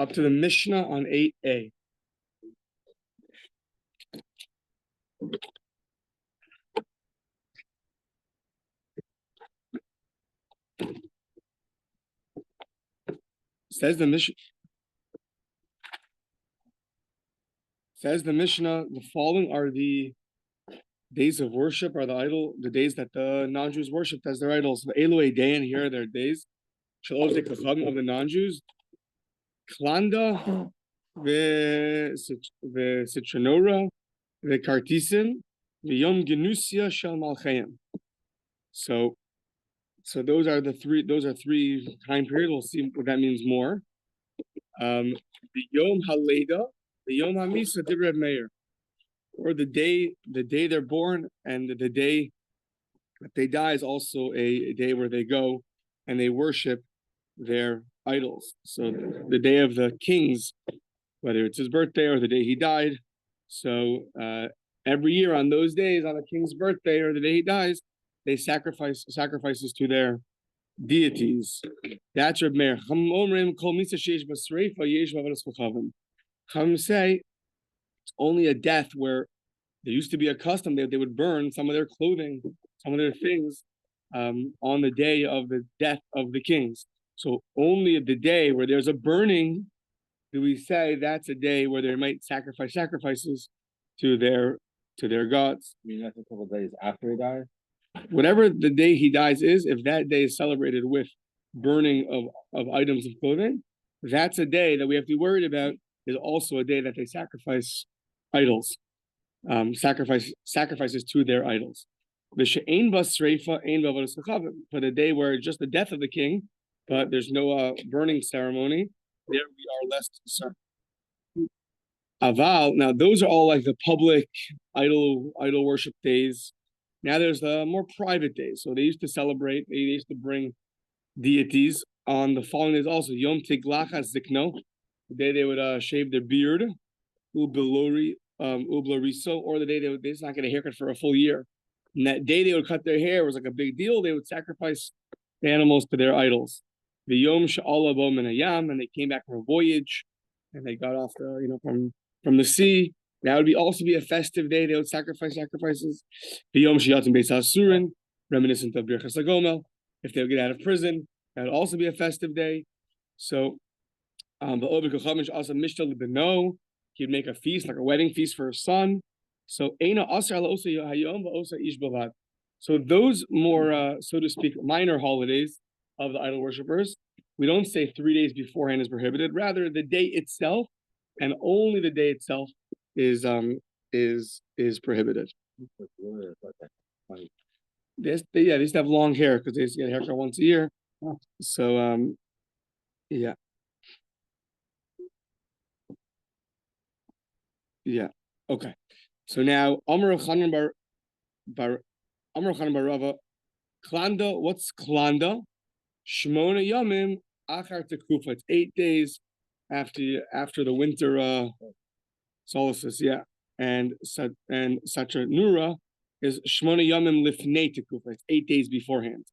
up to the Mishnah on 8a. Says the Mishnah, the following are the days of worship, are the days that the non-Jews worshipped as their idols. The Eloi Day, and here are their days. Shalosh Kacham of the non-Jews. Klanda, Citronora, the Kartisim, the Yom Genusia Shel Malchayim. So those are three time periods. We'll see what that means more. The Yom Haleda, the Yom Hamisa Divrei Meir, or the day they're born, and the day that they die is also a day where they go and they worship their idols. So the day of the kings, whether it's his birthday or the day he died. So every year on those days, on a king's birthday or the day he dies, they sacrifices to their deities. That's Reb Meir. Chum say it's only a death where there used to be a custom that they would burn some of their clothing, some of their things on the day of the death of the kings. So only the day where there's a burning do we say that's a day where they might sacrifice sacrifices to their gods. You mean that's a couple of days after he dies? Whatever the day he dies is, if that day is celebrated with burning of items of clothing, that's a day that we have to be worried about. Is also a day that they sacrifice idols, sacrifices to their idols. But a day where just the death of the king, but there's no burning ceremony, there we are less concerned. Aval, now those are all like the public idol worship days. Now there's the more private days. So they used to celebrate, they used to bring deities on the following days also. Yom Tiglachas Zikno, the day they would shave their beard, Ublariso, or the day they're just not getting a haircut for a full year. And that day they would cut their hair was like a big deal. They would sacrifice the animals to their idols. The Yom Sha'ala Bo Min Hayam, and they came back from a voyage, and they got off from the sea. That would also be a festive day. They would sacrifices. The Yom Shiyatim Beis Hasurin, reminiscent of Birchas HaGomel. If they would get out of prison, that would also be a festive day. So, the Ovid Kochamish also Mishta Libeno, he'd make a feast, like a wedding feast for his son. So, Eina Asar Ala Osa Hayom Va'osa Ish Bavad. So those more, so to speak, minor holidays of the idol worshippers, we don't say 3 days beforehand is prohibited. Rather, the day itself, and only the day itself, is prohibited. They used to have long hair because they used to get a haircut once a year. So yeah. Okay. So now Amar Chanan Bar Rava, Klanda. What's Klanda? Shmona Yamim Achar Tekufa. It's 8 days after the winter solstice. Yeah, and Satra Nura is Shmona Yamim Lifnei Tekufa. It's 8 days beforehand.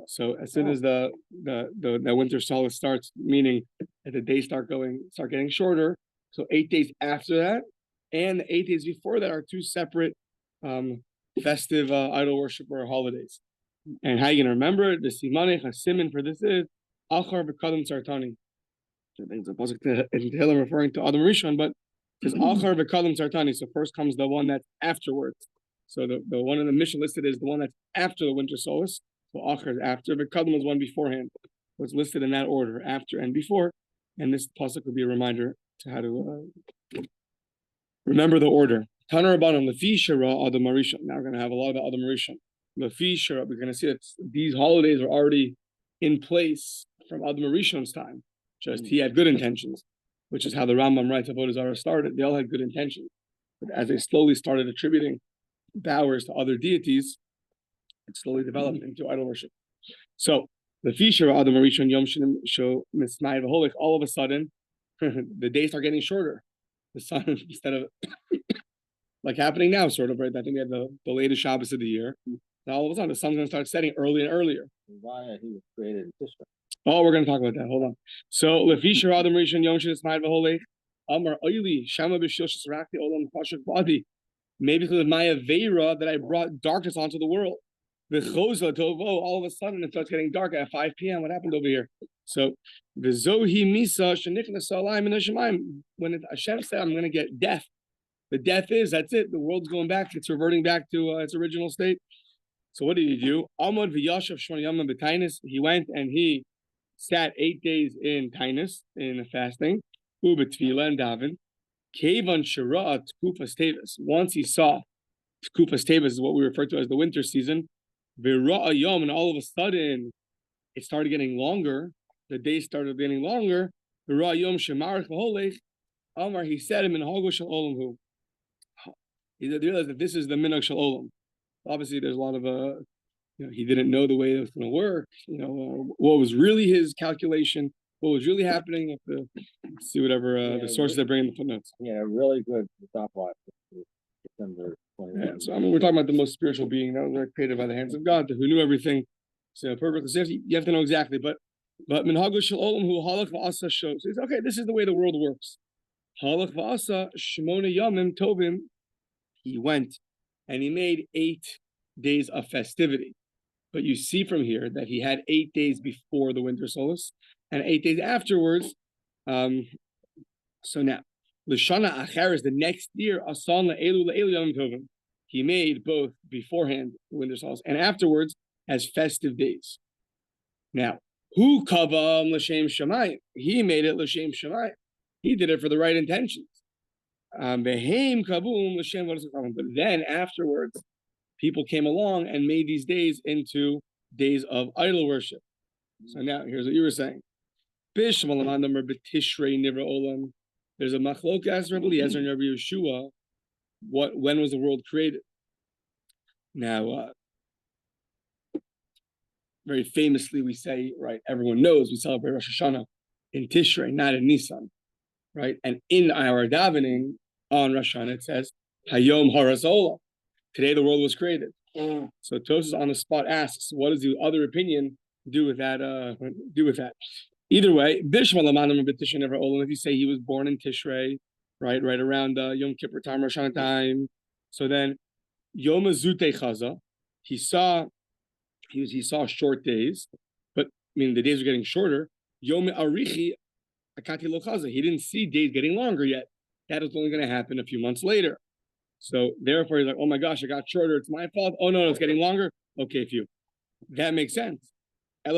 So as soon as the winter solstice starts, meaning that the days start getting shorter. So 8 days after that, and the 8 days before that are two separate festive idol worship or holidays. And how you can remember it? The Simanech HaSimin for this is Achar V'Kadam Sartani. I think it's a Tehillim referring to Adam Rishon, but it's Achar V'Kadam Sartani. So first comes the one that's afterwards. So the one in the Mishnah listed is the one that's after the winter solstice. So Achar is after. V'Kadam is one beforehand. So it's listed in that order, after and before. And this pasuk would be a reminder to how to remember the order. Tanar Rabbanan Lefi Shara Adam Rishon. Now we're going to have a lot about Adam Rishon. Lefi Shara. We're going to see that these holidays are already in place from Adam Rishon's time. Just he had good intentions, which is how the Rambam writes Avodah Zora started. They all had good intentions, but as they slowly started attributing bowers to other deities, it slowly developed into idol worship. So Lefi Shara Adam Rishon Yom Sho Misnai V'Holik. All of a sudden, the days start getting shorter. The sun, instead of like happening now, sort of, right? I think we had the latest Shabbos of the year. Now all of a sudden the sun's going to start setting early and earlier. Why he was created in Tishri? Oh, we're going to talk about that. Hold on. So, Lefisher Adam Rishon Yom Shel Ismail V'Holech Amar Oili Shama B'Shil Shesrakti Olam Pashuk Badi. Maybe because of my Aveira that I brought darkness onto the world. The Chosa Tovo, all of a sudden it starts getting dark at 5 p.m. What happened over here? So, the Zohi Misa Shenichnas Alayim in Hashemayim. When Hashem said, I'm going to get death, the death is, that's it. The world's going back. It's reverting back to its original state. So what did he do? Amod v'yashav shmona yamim b'tainis. He went and he sat 8 days in tainis, in fasting. Ubetfila and daven. Kevan shara tkufas tevis. Once he saw tkufas tevis is what we refer to as the winter season. V'ra'a yom, and all of a sudden it started getting longer. The days started getting longer. V'ra'a yom shemarich v'holech. Amar, he said him in hago shel olam hu. He realized that this is the minhag shel olam. Obviously, there's a lot of he didn't know the way it was going to work. What was really his calculation, what was really happening. Have to see whatever the sources that bring in the footnotes. Yeah, really good stopwatch. December 20. Yeah, so we're talking about the most spiritual being that was created by the hands of God, who knew everything. So perfectly. So you have to know exactly. But minhagu shel olam hu halach va'asa shows. So okay, this is the way the world works. Halach va'asa shmona yamim tovim. He went and he made 8 days of festivity. But you see from here that he had 8 days before the winter solstice and 8 days afterwards. So now, L'shana Acher is the next year, Asan La'elu La'elu Yom Tovim. He made both beforehand the winter solstice and afterwards as festive days. Now, who kavam l'shem shamayim? He made it l'shem shamayim. He did it for the right intentions. But then afterwards, people came along and made these days into days of idol worship. So now here's what you were saying. There's a machlokas Rabbi Eliezer and Rabbi Yeshua. When was the world created? Now, very famously, we say, right, everyone knows we celebrate Rosh Hashanah in Tishrei, not in Nisan, right? And in our davening on Rosh Hashanah, it says, Hayom Harazola. Today the world was created. So Tosas on the spot asks, what does the other opinion do with that? Either way, if you say he was born in Tishrei, right around Yom Kippur time, Rosh Hashanah time, so then Yom Zute Chaza, he saw short days, but the days were getting shorter. Yomi Arichi Akati Lo Chaza, he didn't see days getting longer yet. That was only going to happen a few months later. So therefore, he's like, oh my gosh, I got shorter. It's my fault. Oh no, it's getting longer. Okay, phew. That makes sense. But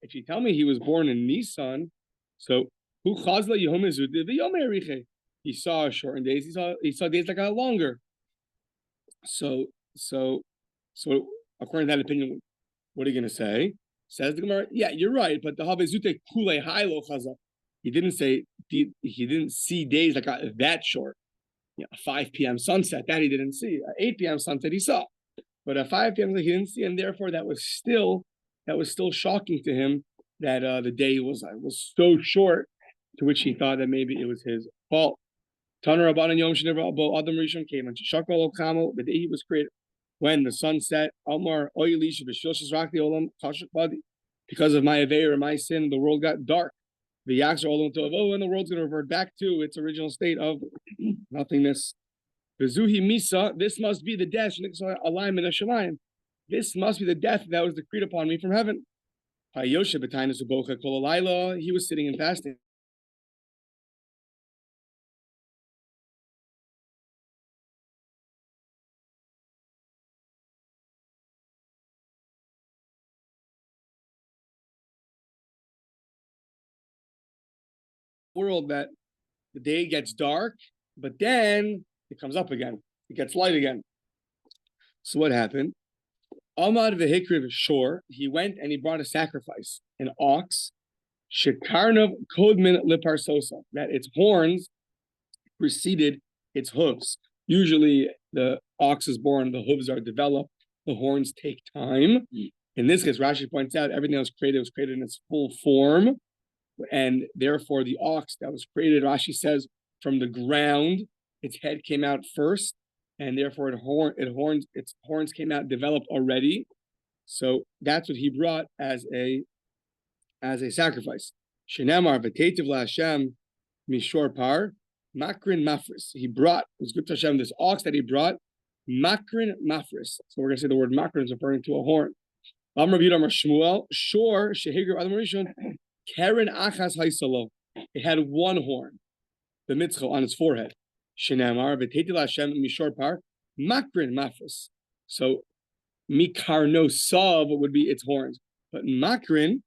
if you tell me he was born in Nisan, so who chazla Yomi he saw shortened days. He saw days that got longer. So according to that opinion, what are you going to say? Says the Gemara, yeah, you're right, but the Havezute Kule Hailo Chaza. He didn't see days that got that short. 5 p.m. sunset, that he didn't see. 8 p.m. sunset he saw. But at 5 p.m. he didn't see, and therefore that was still shocking to him that the day was so short, to which he thought that maybe it was his fault. Taner Rabbanan Yom Shnei Adam Rishon came and Shakal Okamo, the day he was created, when the sun set, Amar Oili Shebeshilshis Rakti Olam Kashuk Badi. Because of my aveir, my sin, the world got dark. The Yakshar Olam Tovo, and the world's going to revert back to its original state of nothingness. Bezuhi Misa, this must be the death. This must be the death that was decreed upon me from heaven. He was sitting and fasting. World that the day gets dark, but then it comes up again. It gets light again. So what happened? Amad v'hikriv shor. He went and he brought a sacrifice, an ox. Shekarnav kodmin liparsosa. That its horns preceded its hooves. Usually, the ox is born, the hooves are developed, the horns take time. In this case, Rashi points out everything that was created in its full form. And therefore, the ox that was created, Rashi says, from the ground, its head came out first, and therefore its horns came out developed already. So that's what he brought as a sacrifice. Shenamar v'tetiv laHashem mishor par makrin mafris. He brought, it was good to Hashem, this ox that he brought, makrin mafris. So we're going to say the word makrin is referring to a horn. Amar Rabbi Shmuel, shor shehigur adam rishon keren achas haisalo. It had one horn, the mitzvah on its forehead. Shenamar v'tetiv laHashem mishor par makrin mafris. So mikarno sav would be its horns, but makrin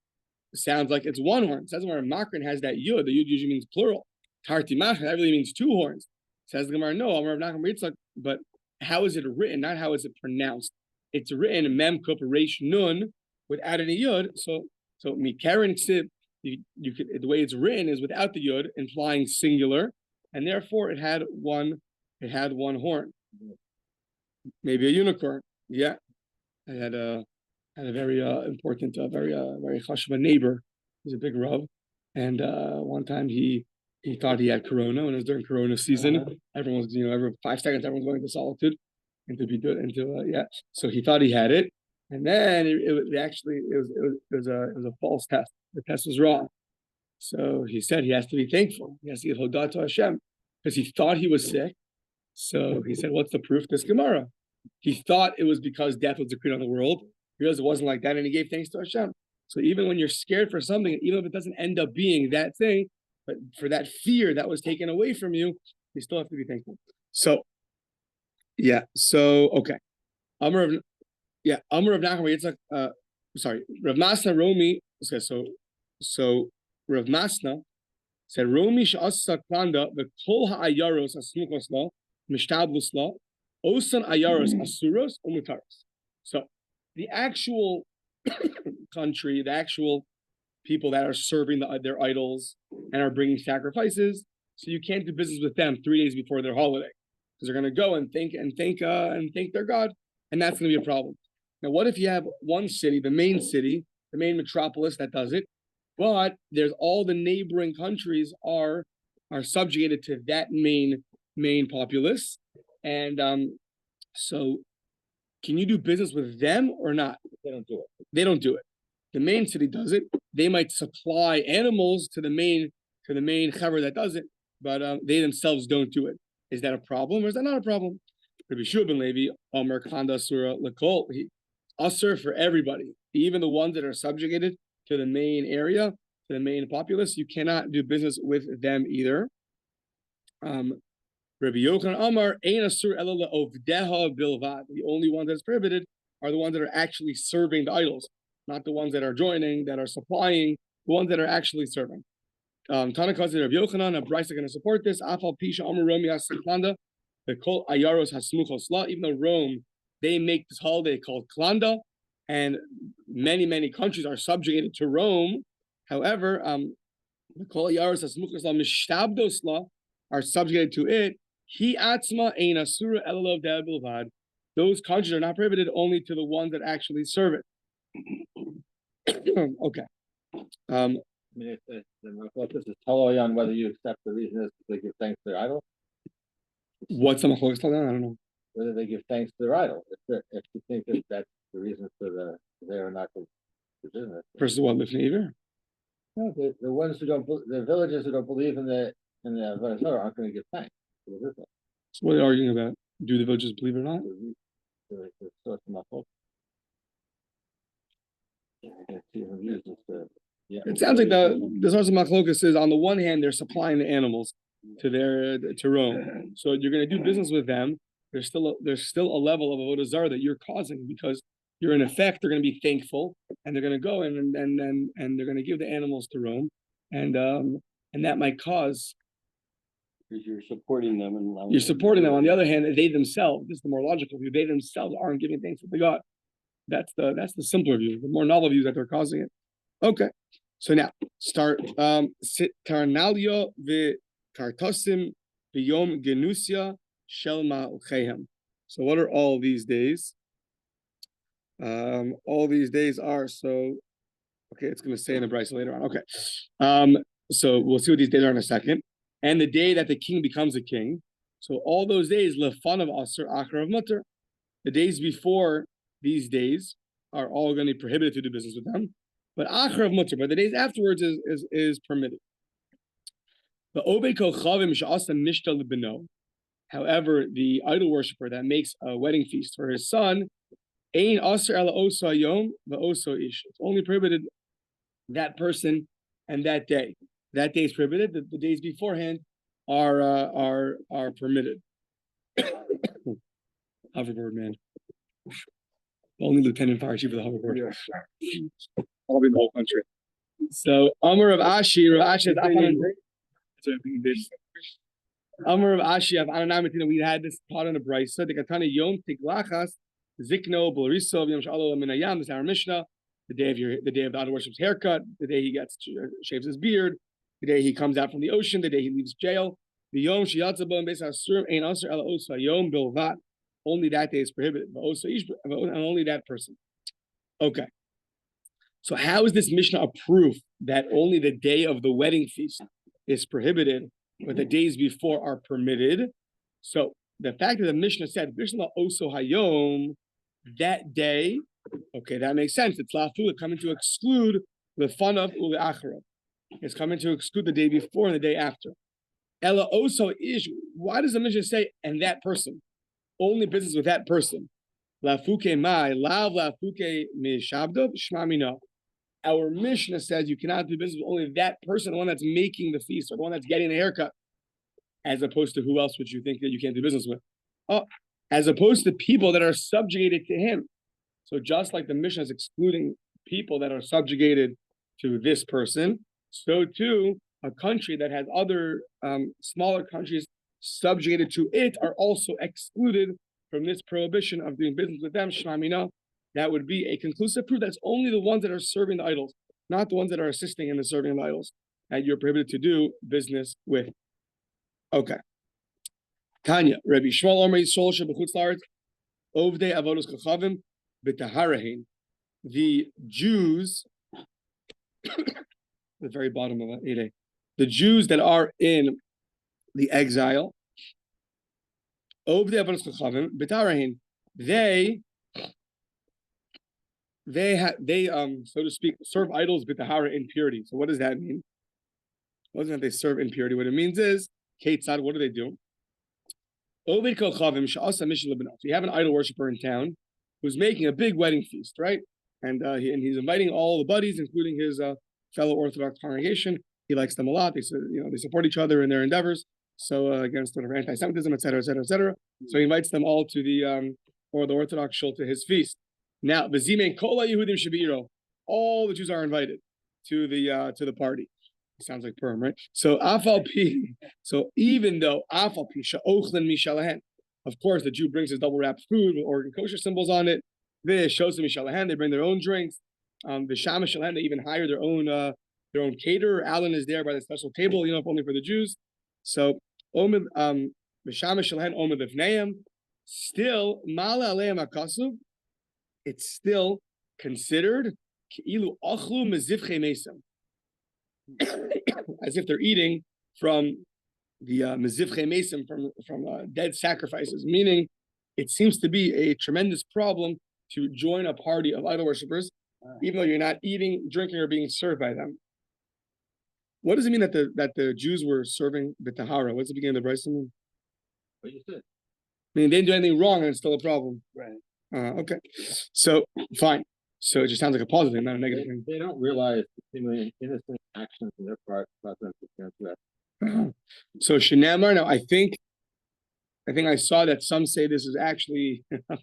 sounds like it's one horn. It says where makrin has that yud. The yud usually means plural. Tarti makrin, that really means two horns. Says the Gemara, no, but how is it written? Not how is it pronounced. It's written mem kup reish nun without any yud. So mikarin ksib, you could, the way it's written is without the yud, implying singular, and therefore it had one horn. Maybe a unicorn. Yeah, I had a very important, very chashuv neighbor. He's a big rav, and one time he thought he had corona, and it was during corona season. Everyone was, every 5 seconds, everyone's going to solitude, and to be good, So he thought he had it, and then it was a false test. The test was wrong. So he said he has to be thankful. He has to give hodah to Hashem because he thought he was sick. So he said, "What's the proof?" This Gemara. He thought it was because death was decreed on the world. He realized it wasn't like that, and he gave thanks to Hashem. So even when you're scared for something, even if it doesn't end up being that thing, but for that fear that was taken away from you, you still have to be thankful. So, yeah. So okay. Amar of Nachman. Rav Masna Romi. Okay, so Rav Masna said Romi she'asa klanda v'kol ha'ayaros asmukos la mishtablos la osan ayaros asuros umutaros. So the actual country, the actual people that are serving their idols and are bringing sacrifices, so you can't do business with them 3 days before their holiday because they're going to go and thank their God, and that's going to be a problem. Now, what if you have one city, the main metropolis that does it, but there's all the neighboring countries are subjugated to that main populace, and so can you do business with them or not? They don't do it. They don't do it. The main city does it. They might supply animals to the main chaver that does it, but they themselves don't do it. Is that a problem or is that not a problem? Rabbi Shua ben Levi, Omer Kanda Surah Lakol, Asur for everybody, even the ones that are subjugated to the main area, to the main populace, you cannot do business with them either. Rabbi Yochanan Amar, Ein Asur Ela Le'ovdeha Bilvad. The only ones that's prohibited are the ones that are actually serving the idols, not the ones that are joining, that are supplying, the ones that are actually serving. Tanakaz Rabbi Yochanan, a Bryce are going to support this. Afal Pisha Amar Romi Asaklanda, the Kol Ayaros Hasmuchos La. Even though Rome, they make this holiday called Klanda, and many countries are subjugated to Rome. However, the Kol Ayaros Hasmuchos La Mishtabdos La are subjugated to it. He atzma ein asura elalov de'bilvad. Those countries are not prohibited, only to the ones that actually serve it. Okay. I mean, this is totally on whether you accept the reason is they give thanks to their idol. What's the machlokes tell them? I don't know. Whether they give thanks to their idol. If you think that that's the reason for they are not the business. Versus what lifnei iver? No, the ones who don't, the villagers who don't believe in the Avodah Zora aren't going to give thanks. So what are they arguing about? Do the villagers believe it or not? It sounds like the source of machlokas is on the one hand they're supplying the animals to Rome, so you're going to do business with them. There's still a level of avodah zara that you're causing because you're in effect they're going to be thankful and they're going to go and they're going to give the animals to Rome, and that might cause. Because you're supporting them and you're supporting them. On the other hand, they themselves, this is the more logical view, they themselves aren't giving thanks to the God. That's the simpler view. The more novel view that they're causing it. Okay. So now start Tarnalia vi Kartosim biyom Genusia Shelma Uchehem. So what are all these days? All these days are okay, it's gonna say in the Bryce later on. Okay. So we'll see what these days are in a second. And the day that the king becomes a king. So all those days, lefan of Asur, Achar of Mutter. The days before these days are all going to be prohibited to do business with them. But achar of mutter, but the days afterwards is permitted. The obed kochavim she'asa mishta lebeno. However, the idol worshiper that makes a wedding feast for his son, ein aser ela oso hayom ve'oso ish. It's only prohibited that person and that day. That day is prohibited. The days beforehand are permitted. Hoverboard man. Only Lieutenant Fire Chief of the hoverboard. Probably the whole country. So Amar of Ashi, Amar of Ashi, we had this taught in the Brisa. The Katana Yom Tiglachas Zikno Borisov Yom Shalo Minayam. This is our Mishnah. The day of the idol worship's haircut. The day he shaves his beard. The day he comes out from the ocean. The day he leaves jail. The Yom Shiyatzabo and Beis Hasurim Ein Aser Ela Osa Yom Bilvat. Only that day is prohibited. And only that person. Okay. So how is this Mishnah a proof that only the day of the wedding feast is prohibited, but the days before are permitted? So the fact that the Mishnah said, Mishnah Oso Hayom, that day, okay, that makes sense. It's lafu, coming to exclude the fun of ule acharav. It's coming to exclude the day before and the day after. Ella Oso Ish, why does the Mishnah say, and that person? Only business with that person. Lafuke mai, lav lafuke mishabdo, shmamina. Our Mishnah says you cannot do business with only that person, the one that's making the feast, or the one that's getting the haircut, as opposed to who else would you think that you can't do business with? Oh, as opposed to people that are subjugated to him. So just like the Mishnah is excluding people that are subjugated to this person, so too a country that has other smaller countries subjugated to it are also excluded from this prohibition of doing business with them. Shmamina. That would be a conclusive proof that's only the ones that are serving the idols, not the ones that are assisting in the serving of the idols, that you're prohibited to do business with. Okay. Tanya, Rabbi Shmuel Omer Yisrael Shebechutz Laaretz, Ovdei Avodos Kochavim B'Taharahin. The Jews, the very bottom of it, 8a, the Jews that are in the exile, Ovdei Avodos Kochavim B'Taharahin, they so to speak serve idols b'tahara in purity. So what does that mean? It wasn't that they serve in purity. What it means is Ketzad, what do? Oved kochavim she'asa mishna lebanav. So you have an idol worshiper in town who's making a big wedding feast, right? And he's inviting all the buddies, including his fellow Orthodox congregation. He likes them a lot. They support each other in their endeavors. So against whatever anti-Semitism, etc., etc., etc. So he invites them all to the Orthodox shul to his feast. Now, v'zimein kol Yehudim shebiro, all the Jews are invited to the party. It sounds like Purim, right? So afal pi, so even though afal pi she'ochlin mishalahen, of course the Jew brings his double wrapped food with Oregon kosher symbols on it. V'shosem mishalahen, they bring their own drinks. V'sham mishalahen, they even hire their own caterer. Alan is there by the special table, if only for the Jews. So omid v'sham mishalahen omid lifneim. Still mala aleim akasuv. It's still considered as if they're eating from the mezivche mesim, from dead sacrifices. Meaning, it seems to be a tremendous problem to join a party of idol worshippers, even though you're not eating, drinking, or being served by them. What does it mean that the Jews were serving b'tahara? What's the beginning of the Brisa mean? What you said. I mean, they didn't do anything wrong, and it's still a problem. Right. Okay, so fine. So it just sounds like a positive thing, not a negative thing. They don't realize the innocent actions on their part cause them to transgress. So Shinamar. Now I think I saw that some say this is actually a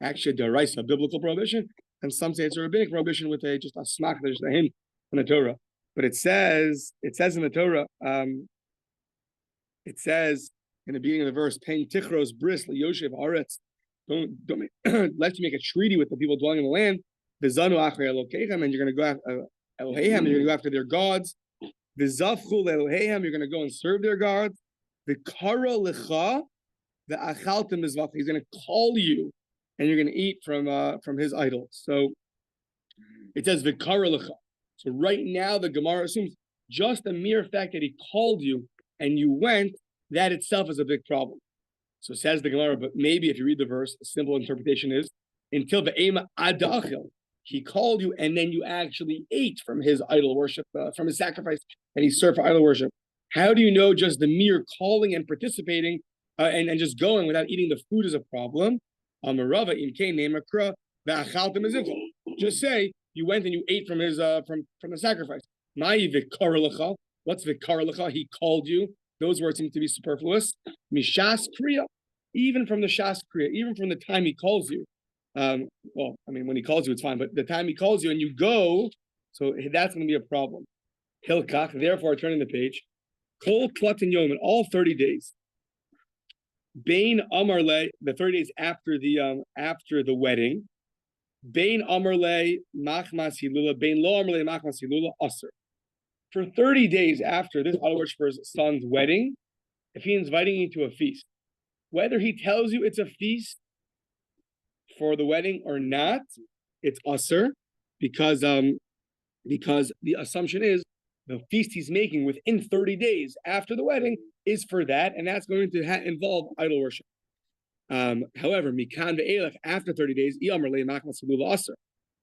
deraisa, a biblical prohibition, and some say it's a rabbinic prohibition with just a smach, there's a hint in the Torah. But it says in the Torah, it says in the beginning of the verse, "Pain tichros bris liyoshev aretz." Don't let you make a treaty with the people dwelling in the land. V'zanu achrei Elokeichem, and you're going to go after Eloheihem, you're going to go after their gods. V'zafchu leEloheihem, you're going to go and serve their gods. V'kara lecha ve'achaltem mizvach, he's going to call you, and you're going to eat from his idols. So it says v'kara lecha. So right now the Gemara assumes just the mere fact that he called you and you went, that itself is a big problem. So says the Gemara, but maybe if you read the verse, a simple interpretation is until ve'ema adachil, he called you, and then you actually ate from his idol worship, from his sacrifice, and he served for idol worship. How do you know just the mere calling and participating and just going without eating the food is a problem? Just say you went and you ate from his from the sacrifice. What's vikar lecha? He called you. Those words seem to be superfluous. Mishas kriya, even from the shas kriya, even from the time he calls you. Well, I mean, when he calls you, it's fine, but the time he calls you and you go, so that's going to be a problem. Hilkach, therefore, turning the page. Kol platin yom, in all 30 days. Bain amarle, the 30 days after the wedding. Bain amarle machmas hilula, bain lo amarle machmas hilula aser. For 30 days after this idol worshiper's son's wedding, if he's inviting you to a feast, whether he tells you it's a feast for the wedding or not, it's aser, because the assumption is the feast he's making within 30 days after the wedding is for that, and that's going to involve idol worship. However, mikan ve'elach, after 30 days, aser.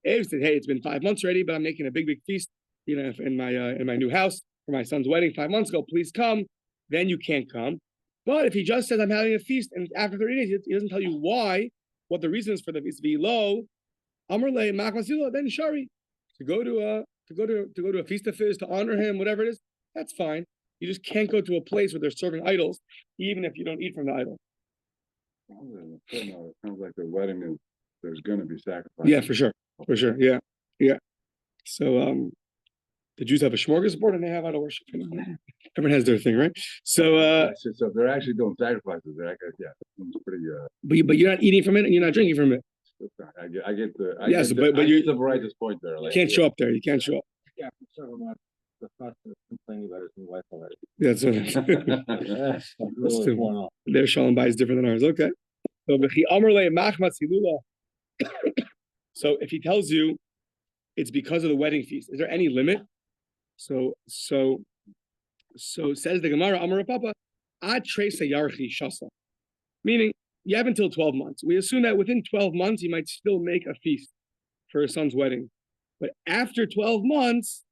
If said, hey, it's been 5 months already, but I'm making a big feast, in my new house for my son's wedding 5 months ago, please come. Then you can't come. But if he just says I'm having a feast, and after 30 days he doesn't tell you why, what the reason is for the feast, v'lo amarle machmasilo, then shari, to go to a feast of his, to honor him, whatever it is, that's fine. You just can't go to a place where they're serving idols, even if you don't eat from the idol. It sounds like the wedding is, there's going to be sacrifice. Yeah, for sure, yeah. So the Jews have a smorgasbord and they have idol worship. Everyone has their thing, right? So so they're actually doing sacrifices. Yeah, it's pretty. But you're not eating from it and you're not drinking from it. I get the. But you the righteous point there. You can't show up there. You can't show up. Yeah, for several months. The husband is complaining about his new wife already. That's what That's going on. their shalom bay is different than ours. Okay. So if he tells you it's because of the wedding feast, is there any limit? So says the Gemara, Amar Papa, ad tresa yarchi shasa. Meaning, you have until 12 months. We assume that within 12 months, you might still make a feast for his son's wedding. But after 12 months,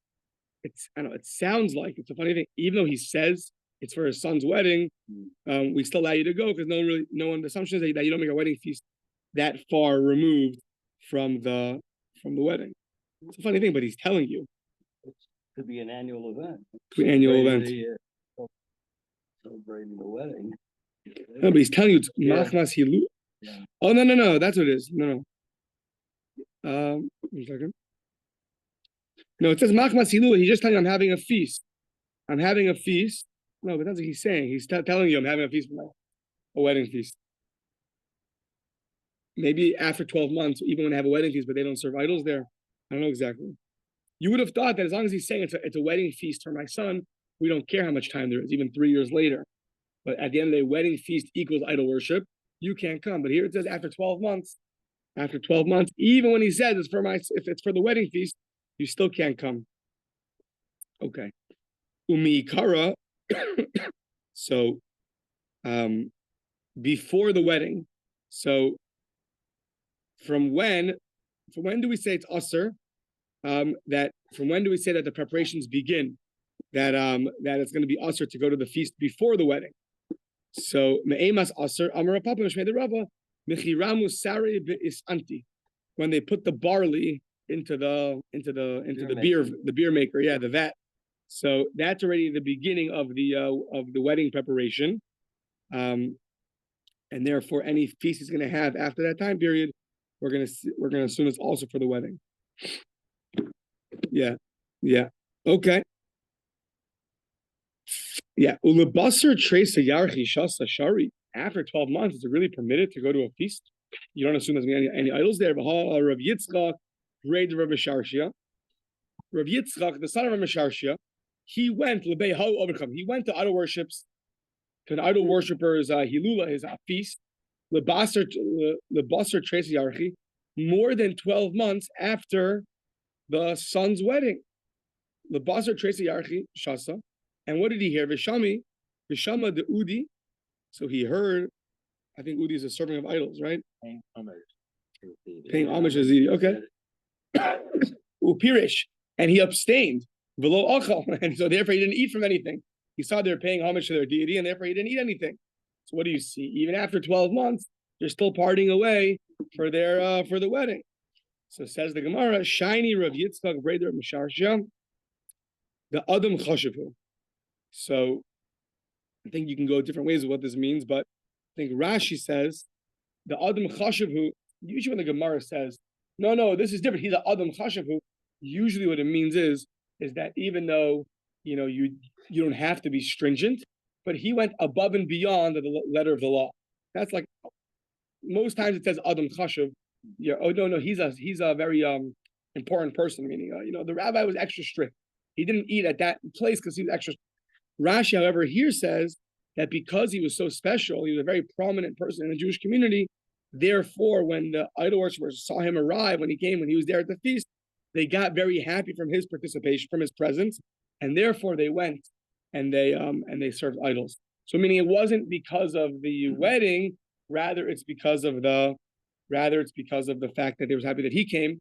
it sounds like, it's a funny thing, even though he says it's for his son's wedding, we still allow you to go because the assumption is that you don't make a wedding feast that far removed from the wedding. It's a funny thing, but he's telling you. Could be an annual event. Celebrating the wedding. No, but he's telling you it's machmas hilu. Yeah. Oh no, that's what it is. No. 1 second. No, it says machmas hilu. He's just telling you I'm having a feast. I'm having a feast. No, but that's what he's saying. He's telling you I'm having a feast for a wedding feast. Maybe after 12 months, even when they have a wedding feast, but they don't serve idols there. I don't know exactly. You would have thought that as long as he's saying it's a wedding feast for my son, we don't care how much time there is, even 3 years later. But at the end of the day, wedding feast equals idol worship. You can't come. But here it says after 12 months, even when he says if it's for the wedding feast, you still can't come. Okay. Umi kara. So before the wedding. So from when do we say it's aser? That from when do we say that the preparations begin? That it's going to be aser to go to the feast before the wedding. So me'emas aser amar papa mishmei Rava michiramu sari be'isanti, when they put the barley into the beer maker, the vat. So that's already the beginning of the wedding preparation, and therefore any feast he's going to have after that time period, we're going to assume it's also for the wedding. Yeah. Okay. Yeah. Ulabasar tresa yarchi shasa shari. After 12 months, is it really permitted to go to a feast? You don't assume there's going to be any idols there. Rav Yitzchak, grade Rav Misharshia. Rav Yitzchak, the son of Rav Misharshia, he went to idol worships, to an idol worshipper's hilula, his feast. Lebasar tresa yarchi, more than 12 months after the son's wedding. Lebasar tresa yarchi shasa. And what did he hear? Vishama the Udi. So he heard, I think Udi is a serving of idols, right? Paying homage. Paying homage to Zidi. Okay. Upirish, and he abstained. Velo achal, and so therefore he didn't eat from anything. He saw they're paying homage to their deity, and therefore he didn't eat anything. So what do you see? Even after 12 months, they're still partying away for their for the wedding. So says the Gemara, shiny Rav Yitzchak Breder Misharsha, the Adam Chashavu. So I think you can go different ways of what this means, but I think Rashi says the Adam Chashavu. Usually when the Gemara says, no, this is different. He's an Adam Chashavu. Usually what it means is that even though you don't have to be stringent, but he went above and beyond the letter of the law. That's like most times it says Adam Chashav. Yeah. Oh no, he's a very important person. Meaning, the rabbi was extra strict. He didn't eat at that place because he was extra. Rashi, however, here says that because he was so special, he was a very prominent person in the Jewish community. Therefore, when the idol worshippers saw him arrive, when he was there at the feast, they got very happy from his participation, from his presence, and therefore they went and they served idols. So meaning it wasn't because of the wedding, rather it's because of the fact that they was happy that he came.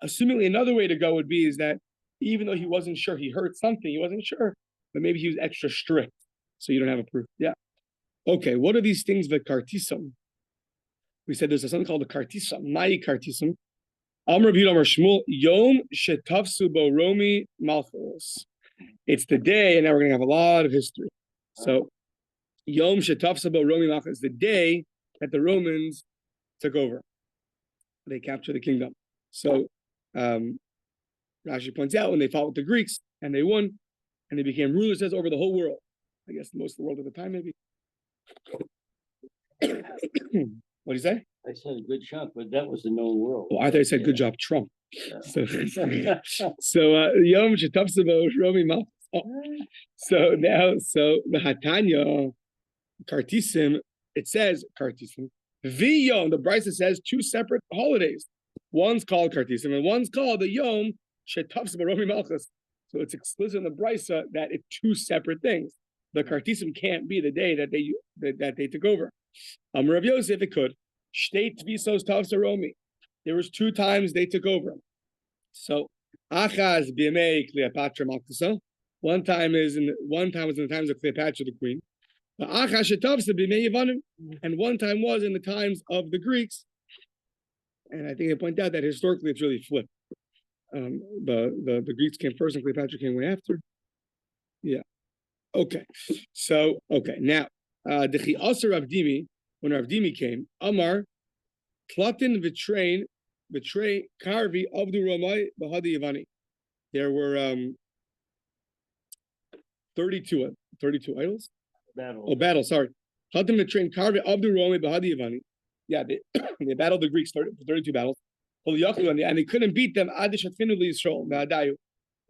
Assumingly, another way to go would be is that even though he wasn't sure, he heard something, he wasn't sure, but maybe he was extra strict, so you don't have a proof. Yeah. Okay, what are these things that kartisam? We said there's something called the kartisam. Mai kartisam. Amar B'Yud Amar Shmuel Yom Shetafsu Bo Romi Malchus. It's the day, and now we're going to have a lot of history. So Yom Shetafsu Bo Romi Malchus, the day that the Romans took over. They captured the kingdom. So Rashi points out when they fought with the Greeks and they won, and they became rulers, says, over the whole world. I guess most of the world at the time, maybe. What do you say? I said good shot, but that was the known world. Well, I thought I said good job, Trump. Yeah. So Yom Shetafsavo Romi Mal. So the Hatanya Kartisim, it says Kartisim. Yom, the Brisa says 2 separate holidays. One's called Kartisim and one's called the Yom Shetafsavo Romi Malchus. So it's explicit in the Brisa that it's 2 separate things. The Kartisim can't be the day that they took over. Rav Yosef, it could. Shtei Tvisos Tavsa Romi. There was 2 times they took over. So Achaz B'Yemei Cleopatra Malkusa. One time was in the times of Cleopatra the queen. Achaz Shetavsa B'Yemei Yevanim. And one time was in the times of the Greeks. And I think they point out that historically it's really flipped. The Greeks came first and Cleopatra came way after. Yeah. Okay. So now the Chi'asar Rav Dimi, when Rav Dimi came, Amar Platin betray Karvi Avdu Ramai Bahadi Yavani. There were 32 idols. Battle. Sorry. Platin betray Karvi Avdu Ramai Bahadi Yavani. Yeah, they battled the Greeks 32 battles. And they couldn't beat them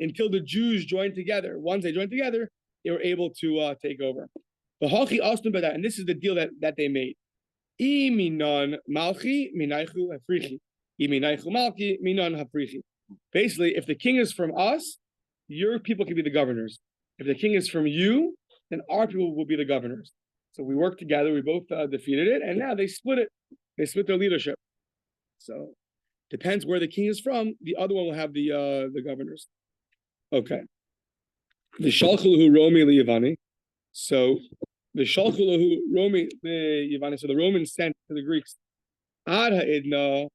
until the Jews joined together. Once they joined together, they were able to take over. And this is the deal that they made. Basically, if the king is from us, your people can be the governors. If the king is from you, then our people will be the governors. So we worked together. We both defeated it, and now they split it. They split their leadership. So depends where the king is from. The other one will have the governors. Okay. The Shalchulu Romi Liyavani. So the Shalchulu Romi Liyavani. So the Romans sent to the Greeks. Ad ha'idna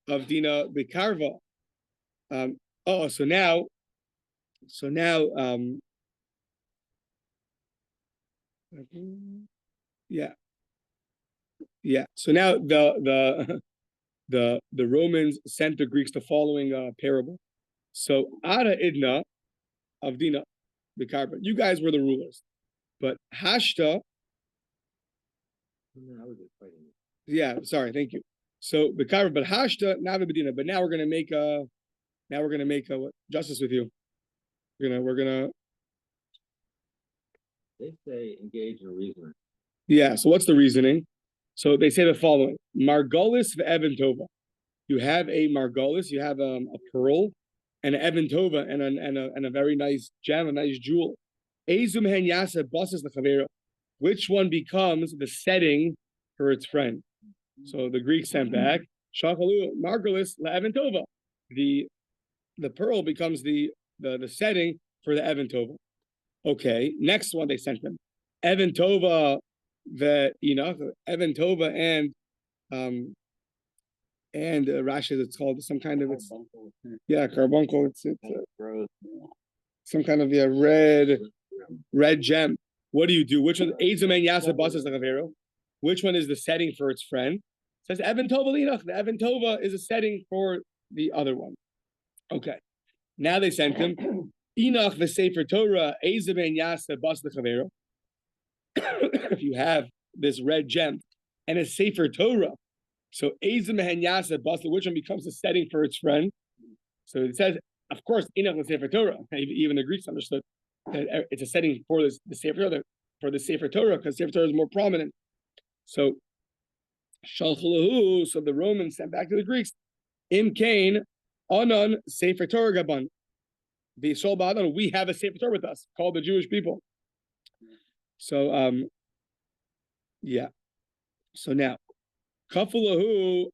avdina bekarva. So now. Yeah. So now the Romans sent the Greeks the following parable. So Ada Idna Avdina Bekarba. You guys were the rulers. But Hashta. Yeah, sorry, thank you. So Bekarba, but Hashta Navabedina. But now we're gonna make justice with you. We're gonna They say engage in reasoning. Yeah, so what's the reasoning? So they say the following: Margolis ve'evan tova. You have a margolis, you have a pearl, and an evan tova, and a very nice gem, a nice jewel. Ezum hen yasa bosses the chavera. Which one becomes the setting for its friend? So the Greeks sent back. Shachalu Margulis LaEvan Tova. The pearl becomes the setting for the Evan Tova. Okay, next one they sent them. Evan Tova, Evan Tova and Rashi, it's called some kind of carbuncle. It's some kind of red gem. What do you do? Which one? Which one is the setting for its friend? It says Evan Tova Linach. The Evan Tova is a setting for the other one. Okay. Now they sent him Enoch the Sefer Torah Ezaben Yasa Bas the Chavero. If you have this red gem and a Sefer Torah, so Ezaben Yasa Bas, which one becomes the setting for its friend? So it says, of course, Enoch the Sefer Torah. Even the Greeks understood that it's a setting for the Sefer Torah, because Sefer Torah is more prominent. So Shalchalahu, so the Romans sent back to the Greeks, Im Kain, Anan Sefer Torah Gaban. We have a Sefer Torah with us, called the Jewish people. So So now Kafulahu,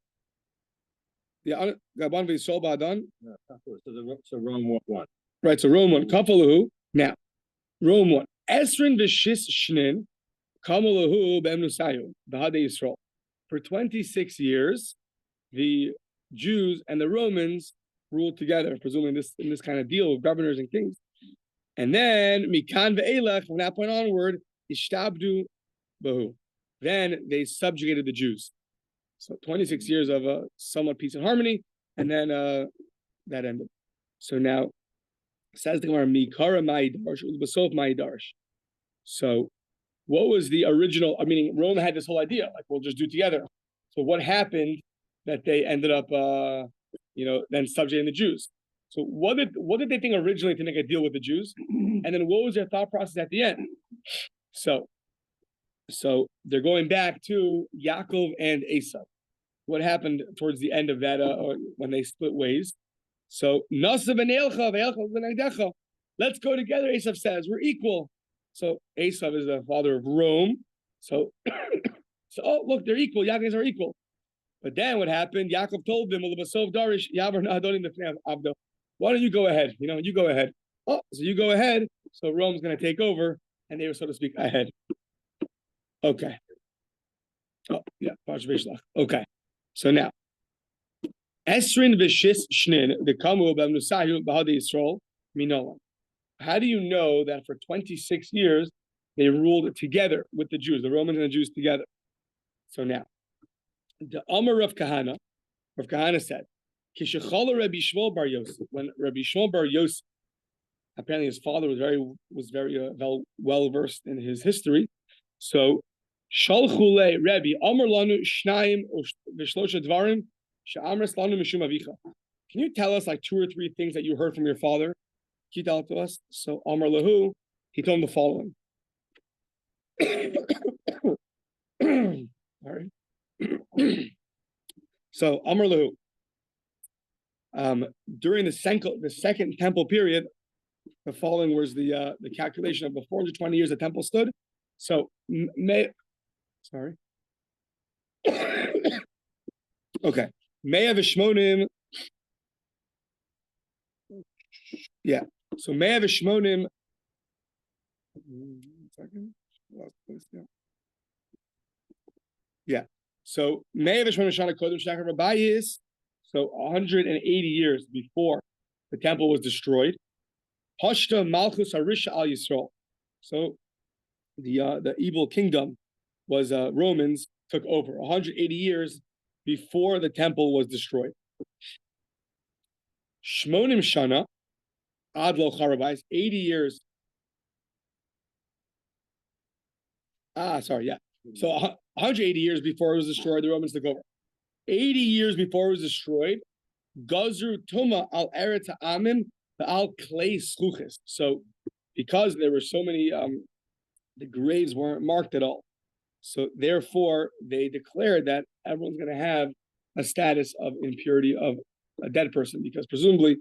the Gaban V'Yisol Ba'adan. So Rome 1. Right, so Rome 1. Kafulahu. Now, Rome 1. Esrin V'Shis Shnin, Kamalahu Be'emnusayu, B'Hadei Yisrael. For 26 years, the Jews and the Romans ruled together, presumably in this kind of deal with governors and kings. And then Mikan ve'elach, from that point onward, Ishtabdu Bahu. Then they subjugated the Jews. So 26 years of somewhat peace and harmony, and then that ended. So now, says the Gemara, Mikara Ma'idarsh, Basof Ma'idarsh. So what was the original? I mean, Rome had this whole idea, like we'll just do together. So what happened that they ended up, then subjugating the Jews? So what did they think originally to make a deal with the Jews, and then what was their thought process at the end? So they're going back to Yaakov and Esau. What happened towards the end of that, when they split ways? So let's go together. Esau says we're equal. So Esau is the father of Rome. So look, they're equal. Yaakov are equal. But then what happened? Yaakov told them, why don't you go ahead? You go ahead. Oh, so you go ahead. So Rome's going to take over, and they were, so to speak, ahead. Okay. Oh, yeah. Okay. So now, Esrin v'shis shnin the kamu b'amnusahu b'hadei Yisrael minolam. How do you know that for 26 years they ruled together with the Jews, the Romans and the Jews together? So now, the Amar Rav Kahana said, Kishachala Rabbi Shmuel Bar Yosef, when Rabbi Shmuel Bar Yosef, apparently his father was very well versed in his history. So Shalchule Rabbi Amar Lanu Shnayim V'Shlosha Dvarim She'amras Lanu Mishum Avicha. Can you tell us like 2 or 3 things that you heard from your father? Can you tell it to us? So Amar Lahu, he told him the following. All right. So Amar Lahu. During the second temple period, the following was the calculation of the 420 years the temple stood. So okay. Me'ah v'shmonim. Yeah. So Me'ah v'shmonim. Yeah. So Me'ah v'shmonim shana kodem shachar v'bayis. So 180 years before the temple was destroyed. Hashta Malchus Harisha al Yisrael. So the evil kingdom was Romans took over 180 years before the temple was destroyed. Shmonim Shana Ad Lo Charabais, 80 years. So 180 years before it was destroyed, the Romans took over. 80 years before it was destroyed, Gazru Tuma al Eretz Amim al Klei Sluchis. So, because there were so many, the graves weren't marked at all. So, therefore, they declared that everyone's going to have a status of impurity of a dead person, because presumably,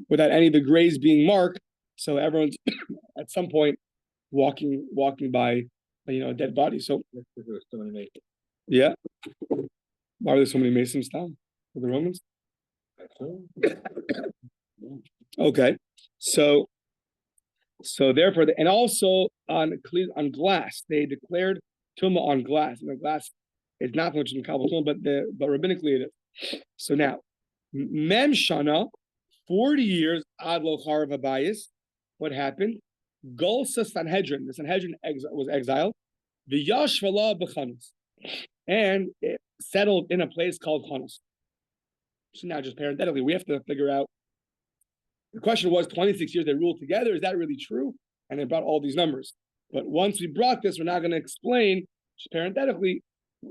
without any of the graves being marked, so everyone's at some point walking by, a dead body. So, yeah. Why are there so many Masons down? for the Romans? Okay, so therefore, and also on glass, they declared tumah on glass. Glass is not much in Kabbalah, but rabbinically it is. So now, Mem Shana, 40 years ad lo charav habayis. What happened? Golsa Sanhedrin. The Sanhedrin was exiled. The Yashvala b'Chanos, and it settled in a place called Chanos. So now, just parenthetically, we have to figure out. The question was 26 years they ruled together. Is that really true? And they brought all these numbers. But once we brought this, we're not going to explain, just parenthetically,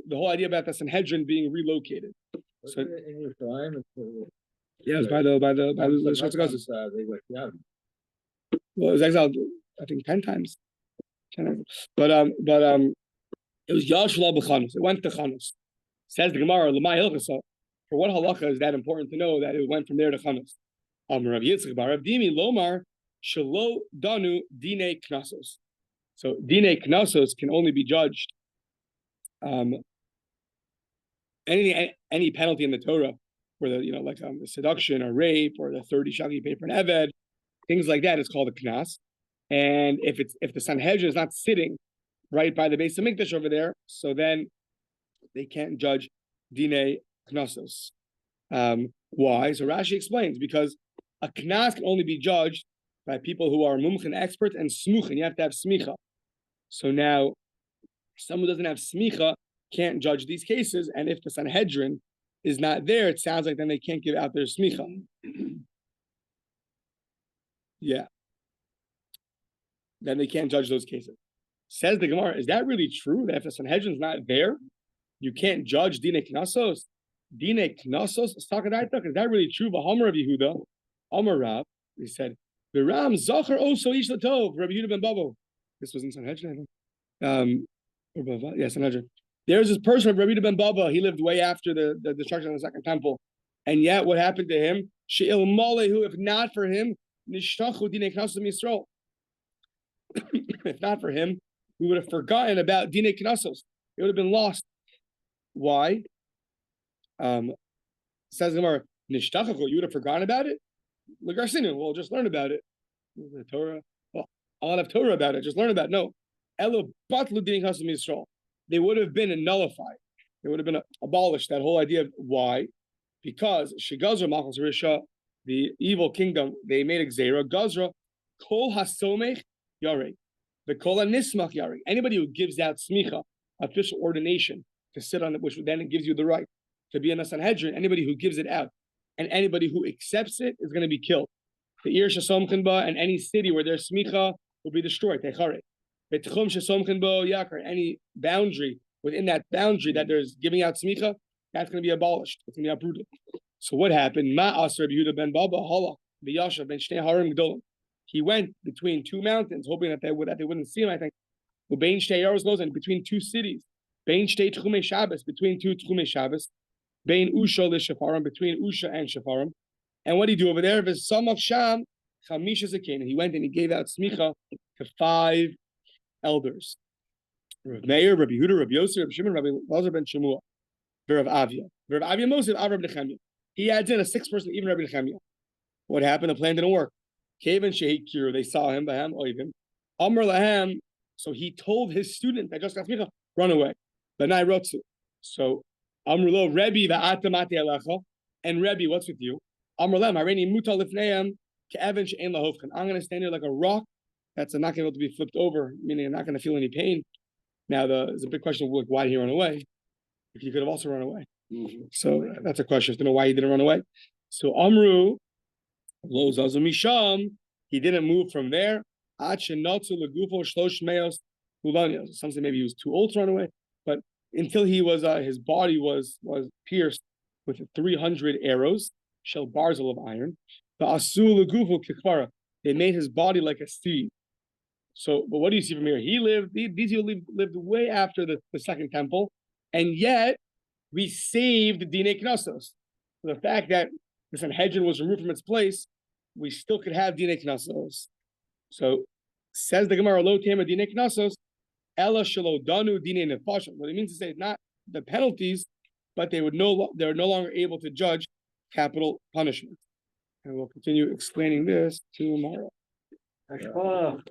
the whole idea about the Sanhedrin being relocated. So, in your time, yeah, it was by the Shotzagosis. Well, it was exiled, I think, 10 times. 10 times. But it was Yashla b'Chanos. It went to Chanos. Says the Gemara, L'mai Hilchasa. For what halacha is that important to know that it went from there to Chanos? Rav Yitzchak bar Rav Dimi Lomar Shelo Danu Dine Knasos. So Dine Knasos can only be judged. Any penalty in the Torah, for the like seduction or rape or the 30 shagi pay for an eved, things like that is called a knas. And if the Sanhedrin is not sitting right by the base of Mikdash over there, so then they can't judge Dine Knasos. Why? So Rashi explains, because a knas can only be judged by people who are mumchen experts and smuchen. You have to have smicha. So now, someone who doesn't have smicha can't judge these cases, and if the Sanhedrin is not there, it sounds like then they can't give out their smicha. Yeah. Then they can't judge those cases. Says the Gemara, is that really true, that if the Sanhedrin's not there, you can't judge Dine Knasos? Dine Knasos? Is that really true? V'hamar of Yehuda, Amar Rav, he said, V'ram Zachar Oso Ish Latov, Rabbi Yehuda ben Babo. This was in Sanhedrin, I think. Yeah, Sanhedrin. There's this person, Rabbi Yehuda ben Baba. He lived way after the destruction of the Second Temple, and yet what happened to him? She'il Malehu, if not for him, Nishtachu Dine Knasos Yisrael. If not for him, we would have forgotten about Dine Knasos. It would have been lost. Why? Says Gemara, Nishtachu, you would have forgotten about it? L'garsinu, well, just learn about it. The Torah. Well, I'll have Torah about it. Just learn about it. No. Elo batlu Dine Knasos Yisrael. They would have been nullified. They would have been abolished. That whole idea of why? Because Shigazra Malchus Risha, the evil kingdom, they made a Gzeira. Gazra, Kol Hasomech Yarek. The Kol Nismach Yarek. Anybody who gives out smicha, official ordination, to sit on it, which then it gives you the right to be in a Sanhedrin, anybody who gives it out, and anybody who accepts it is going to be killed. The Ir Shasomchenba, and any city where there's smicha will be destroyed. Techare. Any boundary within that boundary that there's giving out smicha, that's going to be abolished. It's going to be uprooted. So what happened? Yehuda ben Baba hala v'yashav ben shnei harim gdolim. He went between two mountains, hoping that they wouldn't see him. I think. Ubein shnei yaros goes in between two cities. Bein shtei tchumei Shabbos, between two tchumei Shabbos. Bein usha l'shafarim, between usha and shafarim. And what did he do over there? V'samav sham chamisha zaken. He went and he gave out smicha to 5 elders: Rav Meir, Rabbi Yehuda, Rabbi Yosef, Rabbi Shimon, Rabbi Lazar ben Shemua, Rav Avia. Rav Avia Moshe, Rav Nechemia. He adds in a 6th person, even Rabbi Nechemia. What happened? The plan didn't work. Kavan Shehikir, they saw him, Baham Oivim. Amr Lahem, so he told his student that just got smicha, run away. Benai Rotsu. So Amr Lo, Rebbe va'atamati alecha, and Rebbe, what's with you? Amr Lahem, Hareini muta lifneim ke'evan she'en lahovchen. I'm going to stand here like a rock that's not going to be flipped over, meaning I'm not going to feel any pain. Now, there's a big question of why did he run away? If he could have also run away. Mm-hmm. So that's a question. I don't know why he didn't run away. So Amru, Lo Zazu Misham, he didn't move from there. Some say maybe he was too old to run away, but until he was, his body was pierced with 300 arrows, shell barzel of iron. They made his body like a steed. So, but what do you see from here? These lived way after the Second Temple, and yet we saved Dine Knasos. So the fact that the Sanhedrin was removed from its place, we still could have Dine Knasos. So, says the Gemara, Lo Tema Dine Knasos, Ella Shelo Danu Dine Nefashim. What it means to say is not the penalties, but they're no longer able to judge capital punishment. And we'll continue explaining this tomorrow. Hashpah.